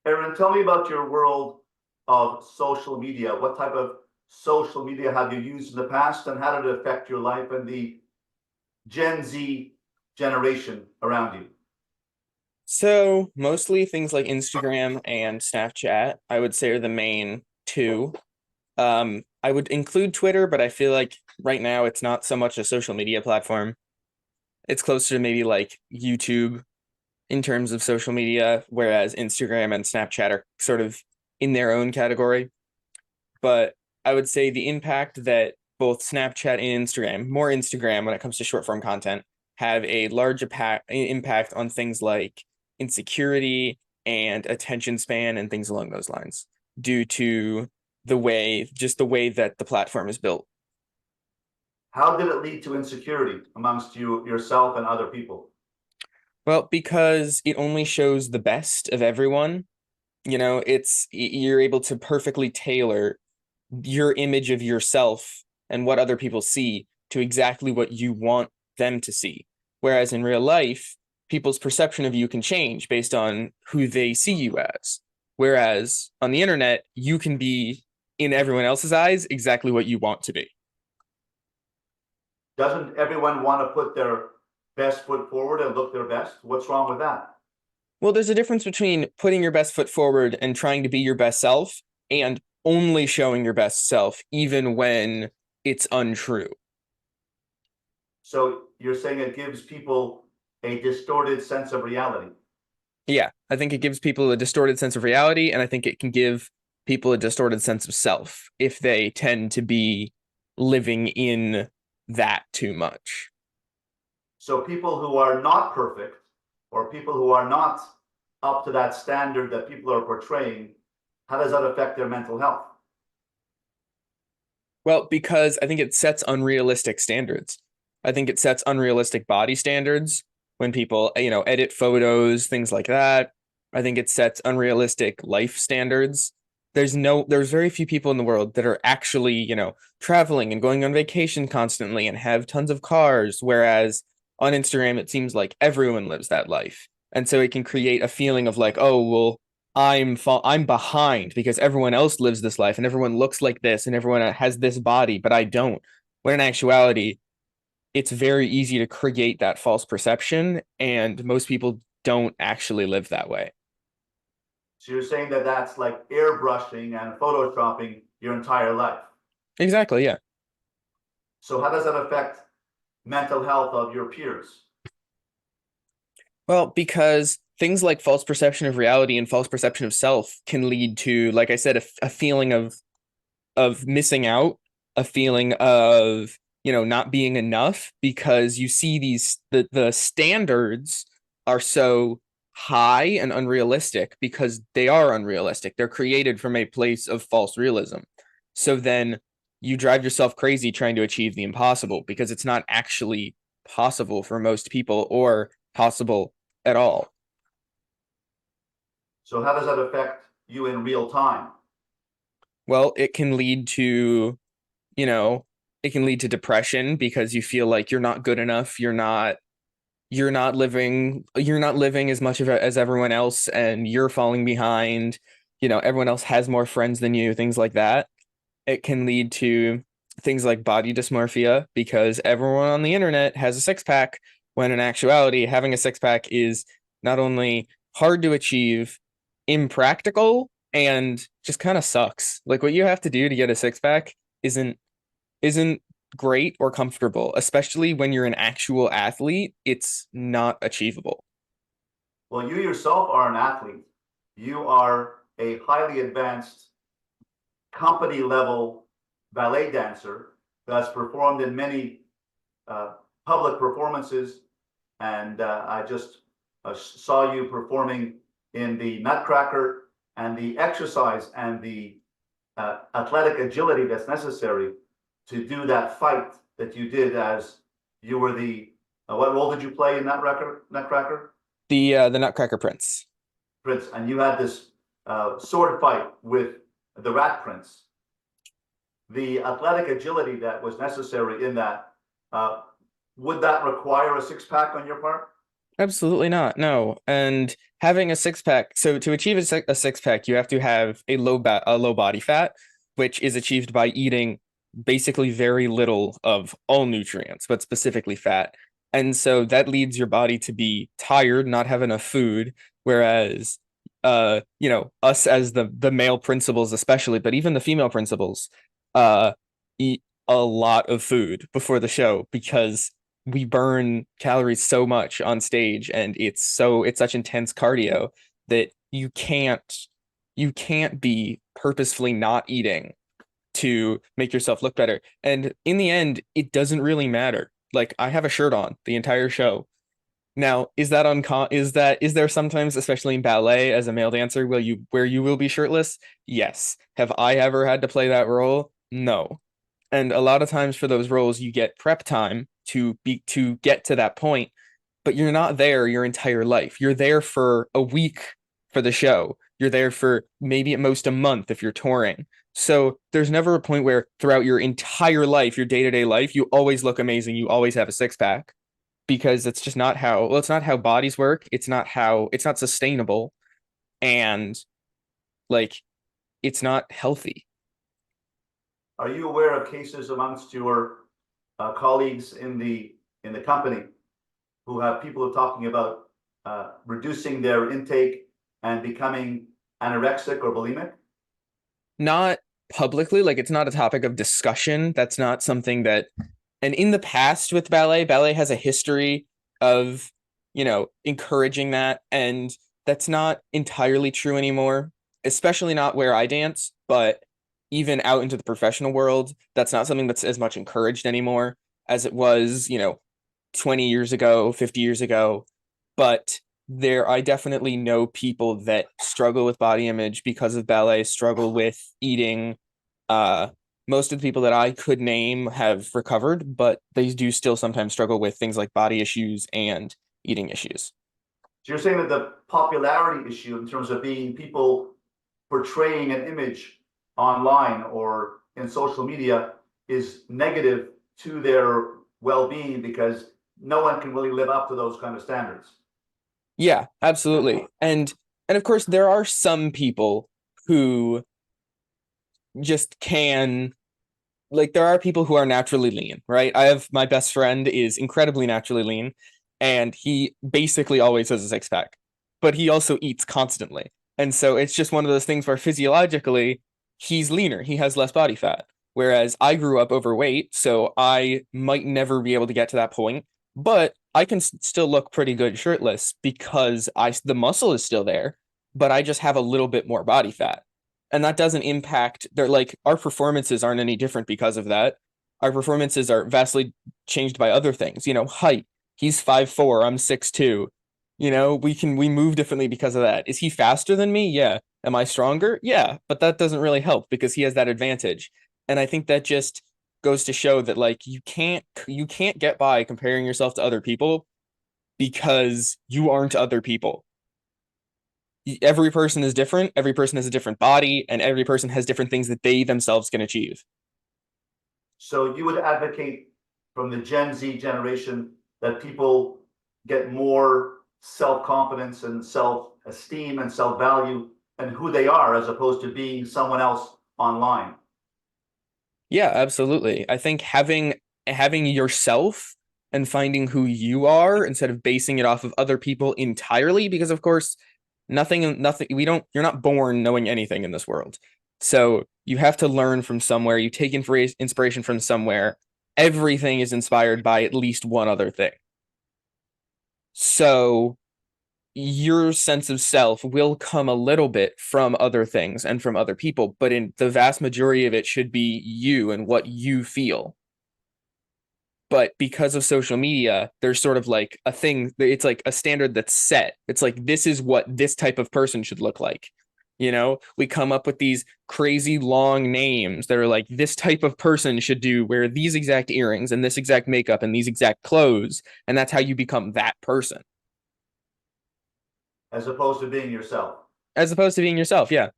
Aaron, tell me about your world of social media. What type of social media have you used in the past, and how did it affect your life and the Gen Z generation around you? So mostly things like Instagram and Snapchat, I would say are the main two. I would include Twitter, but I feel like right now it's not so much a social media platform. It's closer to maybe like YouTube in terms of social media, whereas Instagram and Snapchat are sort of in their own category. But I would say the impact that both Snapchat and Instagram, more Instagram when it comes to short form content, have a large impact on things like insecurity and attention span and things along those lines due to the way that the platform is built. How did it lead to insecurity amongst yourself and other people? Well, because it only shows the best of everyone, you're able to perfectly tailor your image of yourself and what other people see to exactly what you want them to see. Whereas in real life, people's perception of you can change based on who they see you as. Whereas on the internet, you can be, in everyone else's eyes, exactly what you want to be. Doesn't everyone want to put their best foot forward and look their best? What's wrong with that? Well, there's a difference between putting your best foot forward and trying to be your best self and only showing your best self, even when it's untrue. So you're saying it gives people a distorted sense of reality. Yeah, I think it gives people a distorted sense of reality, and I think it can give people a distorted sense of self if they tend to be living in that too much. So people who are not perfect, or people who are not up to that standard that people are portraying, how does that affect their mental health? Well, because I think it sets unrealistic standards. I think it sets unrealistic body standards when people, edit photos, things like that. I think it sets unrealistic life standards. There's very few people in the world that are actually, traveling and going on vacation constantly and have tons of cars, whereas on Instagram, it seems like everyone lives that life. And so it can create a feeling of like, oh, well, I'm behind because everyone else lives this life and everyone looks like this and everyone has this body, but I don't. When in actuality, it's very easy to create that false perception, and most people don't actually live that way. So you're saying that that's like airbrushing and photoshopping your entire life. Exactly, yeah. So how does that affect mental health of your peers? Well, because things like false perception of reality and false perception of self can lead to, like I said, a feeling of missing out, a feeling of not being enough because you see the standards are so high and unrealistic because they are unrealistic. They're created from a place of false realism. So then you drive yourself crazy trying to achieve the impossible because it's not actually possible for most people or possible at all. So how does that affect you in real time? Well, it can lead to you know, it can lead to depression because you feel like you're not good enough, you're not living as much of as everyone else and you're falling behind. Everyone else has more friends than you, things like that. It can lead to things like body dysmorphia because everyone on the internet has a six pack when in actuality having a six pack is not only hard to achieve, impractical, and just kind of sucks. Like what you have to do to get a six pack isn't isn't great or comfortable, especially when you're an actual athlete. It's not achievable. Well, you yourself are an athlete. You are a highly advanced company level ballet dancer that's performed in many uh, public performances. And I just saw you performing in the Nutcracker, and the exercise and the athletic agility that's necessary to do that fight that you did as you were the what role did you play in Nutcracker? The Nutcracker Prince. Prince, and you had this sword fight with the Rat Prince. The athletic agility that was necessary in that, uh, would that require a six pack on your part? Absolutely not. No. And having a six pack, so to achieve a six pack, you have to have a low body fat, which is achieved by eating basically very little of all nutrients, but specifically fat. And so that leads your body to be tired, not have enough food, whereas us as the male principals especially, but even the female principals eat a lot of food before the show because we burn calories so much on stage and it's such intense cardio that you can't be purposefully not eating to make yourself look better. And in the end, it doesn't really matter. Like I have a shirt on the entire show. Now, is there sometimes, especially in ballet as a male dancer, where you will be shirtless? Yes. Have I ever had to play that role? No. And a lot of times for those roles, you get prep time to get to that point, but you're not there your entire life. You're there for a week for the show. You're there for maybe at most a month if you're touring. So there's never a point where throughout your entire life, your day-to-day life, you always look amazing. You always have a six pack because it's just not how, well, it's not how bodies work. It's not sustainable and like it's not healthy. Are you aware of cases amongst your colleagues in the company who have people talking about reducing their intake and becoming anorexic or bulimic? Not publicly, like it's not a topic of discussion. That's not something that, and in the past with ballet has a history of, encouraging that. And that's not entirely true anymore, especially not where I dance, but even out into the professional world, that's not something that's as much encouraged anymore as it was, 20 years ago, 50 years ago. But I definitely know people that struggle with body image because of ballet, struggle with eating. Uh, Most of the people that I could name have recovered, but they do still sometimes struggle with things like body issues and eating issues. So you're saying that the popularity issue in terms of being people portraying an image online or in social media is negative to their well-being because no one can really live up to those kind of standards. Yeah, absolutely. And of course there are some people who just can, like there are people who are naturally lean, right? I have my best friend is incredibly naturally lean and he basically always has a six pack, but he also eats constantly. And so it's just one of those things where physiologically he's leaner, he has less body fat. Whereas I grew up overweight, so I might never be able to get to that point, but I can still look pretty good shirtless because the muscle is still there, but I just have a little bit more body fat and that doesn't impact their, like, our performances aren't any different because of that. Our performances are vastly changed by other things, height. He's 5'4", I'm 6'2". We move differently because of that. Is he faster than me? Yeah. Am I stronger? Yeah, but that doesn't really help because he has that advantage. And I think that just goes to show that like you can't get by comparing yourself to other people because you aren't other people. Every person is different, every person has a different body, and every person has different things that they themselves can achieve. So you would advocate from the Gen Z generation that people get more self-confidence and self-esteem and self-value and who they are as opposed to being someone else online. Yeah, absolutely. I think having yourself and finding who you are instead of basing it off of other people entirely, because of course, nothing you're not born knowing anything in this world. So you have to learn from somewhere, you take inspiration from somewhere. Everything is inspired by at least one other thing. So your sense of self will come a little bit from other things and from other people, but in the vast majority of it should be you and what you feel. But because of social media, there's sort of like a thing, it's like a standard that's set. It's like, this is what this type of person should look like. We come up with these crazy long names that are like, this type of person should wear these exact earrings and this exact makeup and these exact clothes. And that's how you become that person. As opposed to being yourself. As opposed to being yourself. Yeah.